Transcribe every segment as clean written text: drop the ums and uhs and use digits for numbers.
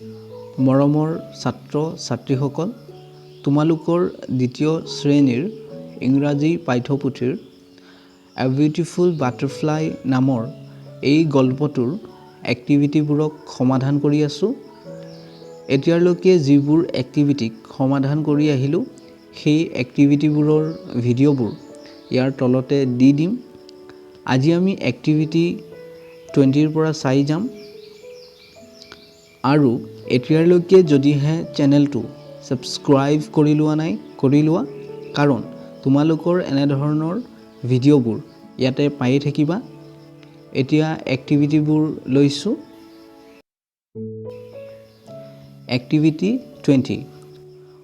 মৰমৰ ছাত্ৰ ছাত্ৰীসকল, তোমালোকৰ দ্বিতীয় শ্ৰেণীৰ ইংৰাজী পাঠ্যপুথিৰ এ বিউটিফুল বাটাৰফ্লাই নামৰ এই গল্পটোৰ এক্টিভিটিবোৰক সমাধান কৰি আছোঁ। এতিয়ালৈকে যিবোৰ এক্টিভিটিক সমাধান কৰি আহিলোঁ, সেই এক্টিভিটিবোৰৰ ভিডিঅ'বোৰ ইয়াৰ তলতে দি দিম। আজি আমি এক্টিভিটি 20ৰ পৰা চাই যাম। আৰু এতিয়ালৈকে যদিহে চেনেলটো ছাবস্ক্ৰাইব কৰি লোৱা নাই, কৰি লোৱা, কাৰণ তোমালোকৰ এনেধৰণৰ ভিডিঅ'বোৰ ইয়াতে পায়ে থাকিবা। এতিয়া এক্টিভিটিবোৰ লৈছোঁ। এক্টিভিটি 20,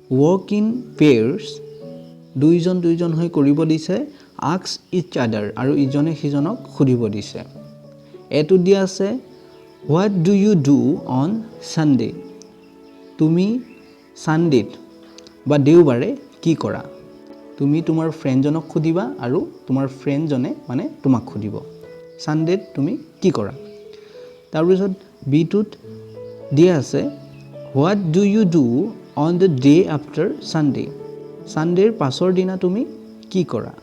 ৱৰ্ক ইন পেয়াৰ্ছ, দুইজন হৈ কৰিব দিছে। আস্ক ইচ আদাৰ, আৰু ইজনে সিজনক সুধিব দিছে। এইটো দিয়া আছে, what do you do on Sunday, তুমি ছানডেত বা দেওবাৰে কি কৰা? তুমি তোমাৰ ফ্ৰেণ্ডজনক সুধিবা আৰু তোমাৰ ফ্ৰেণ্ডজনে মানে তোমাক সুধিব, ছানডেত তুমি কি কৰা? তাৰপিছত বিটোত দিয়া আছে, what do you do on the day after Sunday, ছানডেৰ পাছৰ দিনা তুমি কি কৰা?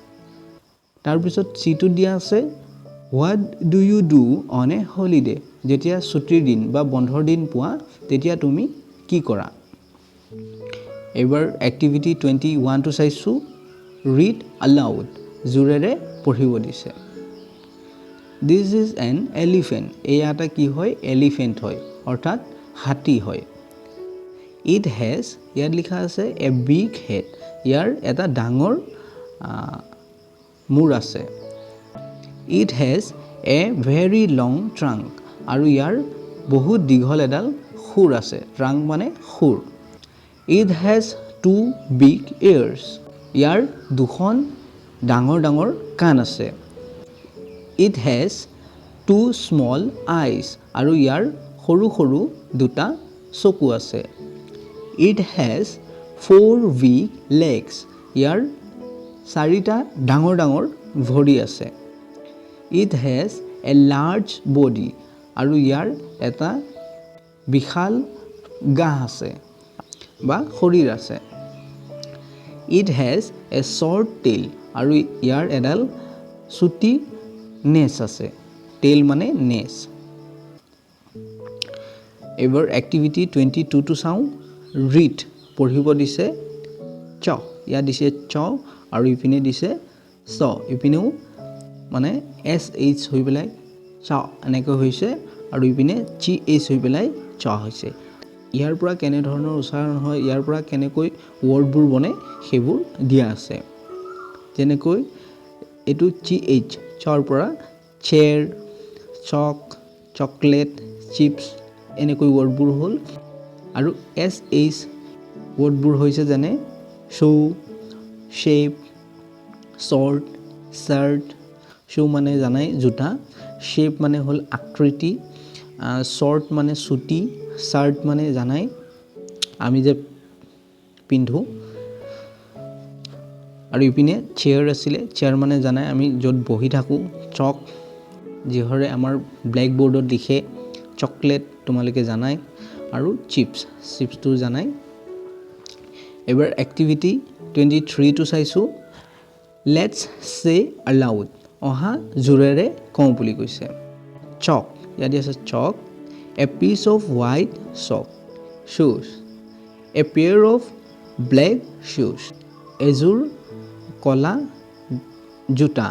তাৰপিছত চিটোত দিয়া আছে, what do you do on a holiday, যেতিয়া ছুটিৰ দিন বা বন্ধৰ দিন পোৱা তেতিয়া তুমি কি কৰা? এইবাৰ এক্টিভিটি 21টো চাইছোঁ। ৰিড এলাউড, জোৰেৰে পঢ়িব দিছে। দিছ ইজ এন এলিফেণ্ট, এয়া এটা কি হয়? এলিফেণ্ট হয়, অৰ্থাৎ হাতী হয়। ইট হেজ, ইয়াত লিখা আছে এ বিগ হেড, ইয়াৰ এটা ডাঙৰ মূৰ আছে। It has a very long trunk, আৰু ইয়াৰ বহুত দীঘল এডাল শুৰ আছে। ট্ৰাংক মানে শুৰ। It has two big ears, ইয়াৰ দুখন ডাঙৰ ডাঙৰ কাণ আছে। It has two small eyes, আৰু ইয়াৰ সৰু সৰু দুটা চকু আছে। ইট হেজ 4 বিগ লেগছ, ইয়াৰ 4টা ডাঙৰ ডাঙৰ ভৰি আছে। It has a large body, আৰু ইয়াৰ এটা বিশাল গাহ আছে বা শৰীৰ আছে। It has A short tail, আৰু ইয়াৰ এডাল চুটি নেজ আছে। টেইল মানে নেজ। এইবাৰ এক্টিভিটি 22টো চাওঁ। ৰিড, পঢ়িব দিছে। চ, ইয়াত দিছে চ, আৰু ইপিনে দিছে চ, ইপিনেও মানে SH হৈ পেলাই চ এনেকৈ হৈছে, আৰু ইপিনে GH হৈ পেলাই চ হৈছে। ইয়াৰ পৰা কেনেধৰণৰ উচ্চাৰণ হয়, ইয়াৰ পৰা কেনেকৈ ৱৰ্ডবোৰ বনে, সেইবোৰ দিয়া আছে। যেনেকৈ এইটো GH, চৰ পৰা চেয়াৰ, চক, চকলেট, চিপছ, এনেকৈ ৱৰ্ডবোৰ হ'ল। আৰু SH ৱৰ্ডবোৰ হৈছে যেনে shoe, shape, short, shirt. Shoe মানে জানাই জোতা, শ্বেপ মানে হ'ল আকৃতি, শ্বৰ্ট মানে চুটি, শ্বাৰ্ট মানে জানাই আমি যে পিন্ধোঁ। আৰু ইপিনে চেয়াৰ আছিলে, চেয়াৰ মানে জানাই আমি য'ত বহি থাকোঁ। চক, যিহৰে আমাৰ ব্লেকবৰ্ডত লিখে। চকলেট তোমালোকে জানাই, আৰু চিপছ, চিপছটো জানাই। এইবাৰ এক্টিভিটি 23টো চাইছোঁ। লেটছ চে এলাউড, অহা জোৰেৰে কওঁ বুলি কৈছে। চক, ইয়াত আছে চক। এ পিচ অফ হোৱাইট চক, শ্বুজ। এ পেয়াৰ অফ ব্লেক শ্বুজ, এযোৰ কলা জোতা।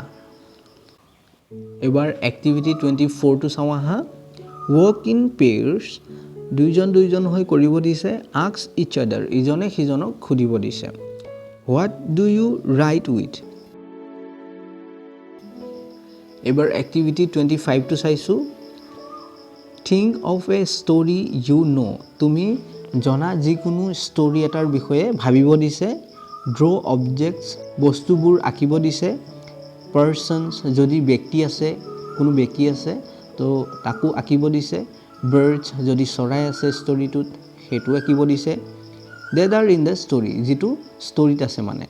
এইবাৰ এক্টিভিটি 24টো চাওঁ আহা। ৱৰ্ক ইন পেয়াৰ্ছ, দুইজন হৈ কৰিব দিছে। আস্ক ইচ আদাৰ, ইজনে সিজনক সুধিব দিছে। What do you write with. এইবাৰ এক্টিভিটি 25টো চাইছোঁ। Think of a story you know', তুমি জনা যিকোনো ষ্টৰি এটাৰ বিষয়ে ভাবিব দিছে। ড্ৰ অবজেক্টছ, বস্তুবোৰ আঁকিব দিছে। পাৰ্চনছ, যদি ব্যক্তি আছে, কোনো ব্যক্তি আছে তো তাকো আঁকিব দিছে। বাৰ্ডছ, যদি চৰাই আছে ষ্টৰিটোত সেইটো আঁকিব দিছে। Date are in the story, যিটো ষ্টৰিত আছে মানে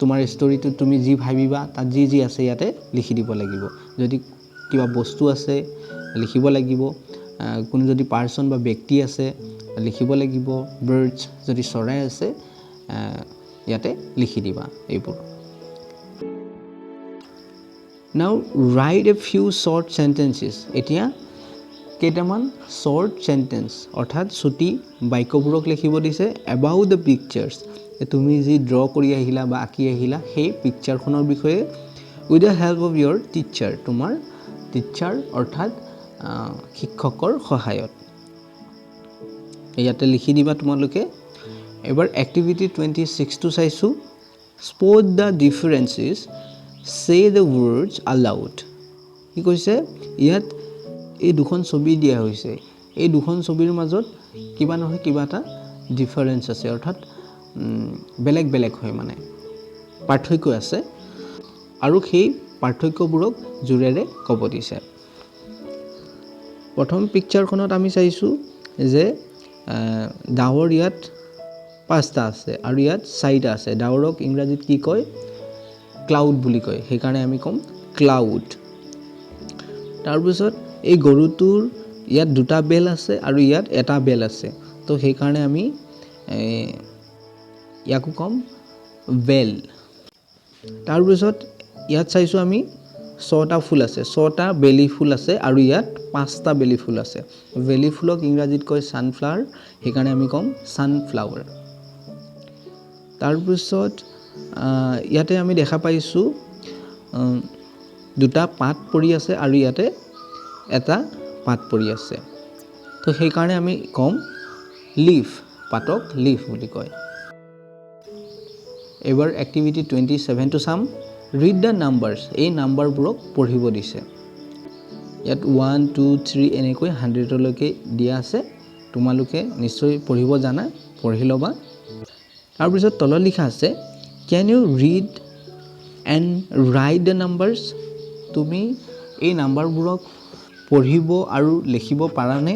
তোমাৰ ষ্টৰিটোত তুমি যি ভাবিবা তাত যি আছে ইয়াতে লিখি দিব লাগিব। যদি কিবা বস্তু আছে লিখিব লাগিব। কোনো যদি পাৰ্চন বা ব্যক্তি আছে লিখিব লাগিব বাৰ্ডছ যদি চৰাই আছে ইয়াতে লিখি দিবা এইবোৰ নাও right a few short sentences এতিয়া কেইটামান শৰ্ট সেন্টেন্স অৰ্থাৎ ছুটি বাক্যবোৰক লিখিব দিছে এবাউট দ্য পিকচাৰ্ছ তুমি যি ড্ৰ কৰি আহিলা বা আঁকি আহিলা সেই পিকচাৰখনৰ বিষয়ে with the help of your teacher তোমাৰ টিচাৰ অৰ্থাৎ শিক্ষকৰ সহায়ত ইয়াতে লিখি দিবা তোমালোকে এবাৰ এক্টিভিটি 26 টো চাইছো স্পট দ্য ডিফাৰেন্সেস সে দ্য ৱৰ্ডছ আলাউড কি কৈছে ইয়াত এই দুখন ছবি দিয়া হৈছে এই দুখন ছবিৰ মাজত কিবা নহয় কিবা এটা ডিফাৰেন্স আছে অৰ্থাৎ বেলেগ বেলেগ হয় মানে পাৰ্থক্য আছে আৰু সেই পাৰ্থক্যবোৰক জোৰেৰে ক'ব দিছে প্ৰথম পিকচাৰখনত আমি চাইছো যে ডাৱৰ ইয়াত 5টা আছে আৰু ইয়াত 4টা আছে ডাৱৰক ইংৰাজীত কি কয় ক্লাউড বুলি কয় সেইকাৰণে আমি কম ক্লাউড তাৰপিছত এই গৰুটোৰ ইয়াত দুটা বেল আছে আৰু ইয়াত এটা বেল আছে তো সেইকাৰণে আমি ইয়াকো কম বেল তাৰপিছত ইয়াত চাইছো আমি 6টা ফুল আছে 6টা বেলি ফুল আছে আৰু ইয়াত 5টা বেলি ফুল আছে বেলি ফুলক ইংৰাজীত কয় সানফ্লাৱাৰ সেইকাৰণে আমি কম সানফ্লাৱাৰ তাৰপিছত ইয়াতে আমি দেখা পাইছো দুটা পাত পৰি আছে আৰু ইয়াতে এটা পাত পৰি আছে তো সেইকাৰণে আমি কম লিফ পাতক লিফ বুলি কয় এবাৰ এক্টিভিটি 27 টো চাম ৰিড দ্য নাম্বাৰছ এই নাম্বাৰবোৰক পঢ়িব দিছে ইয়াত 1 2 3 এনেকৈ 100 লৈকে দিয়া আছে তোমালোকে নিশ্চয় পঢ়িব জানা পঢ়ি লবা তাৰপিছত তলত লিখা আছে can you read and write the numbers তুমি এই নাম্বাৰবোৰক পঢ়িব আৰু লিখিব পাৰানে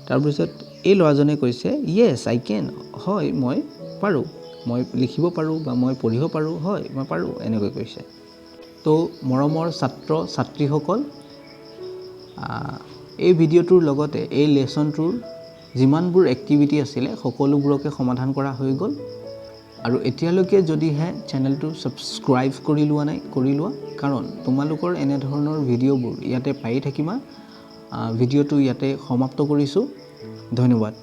তাৰপিছত এই ল'ৰাজনে কৈছে yes I can হয় মই পাৰো মই লিখিব পাৰো বা মই পঢ়িব পাৰো হয় মই পাৰো এনেকৈ কৈছে তো মৰমৰ ছাত্ৰ ছাত্ৰীসকল এই ভিডিঅ'টোৰ লগতে এই লেসনটোৰ যিমানবোৰ এক্টিভিটি আছিল সকলোবোৰকে সমাধান কৰা হৈ গ'ল আৰু এতিয়ালৈকে যদিহে চেনেলটো সাবস্ক্ৰাইব কৰি লোৱা নাই কৰি লোৱা কাৰণ তোমালোকৰ এনে ধৰণৰ ভিডিঅ'বোৰ ইয়াতে পাই থাকিবা ভিডিঅ'টো ইয়াতে সমাপ্ত কৰিছো ধন্যবাদ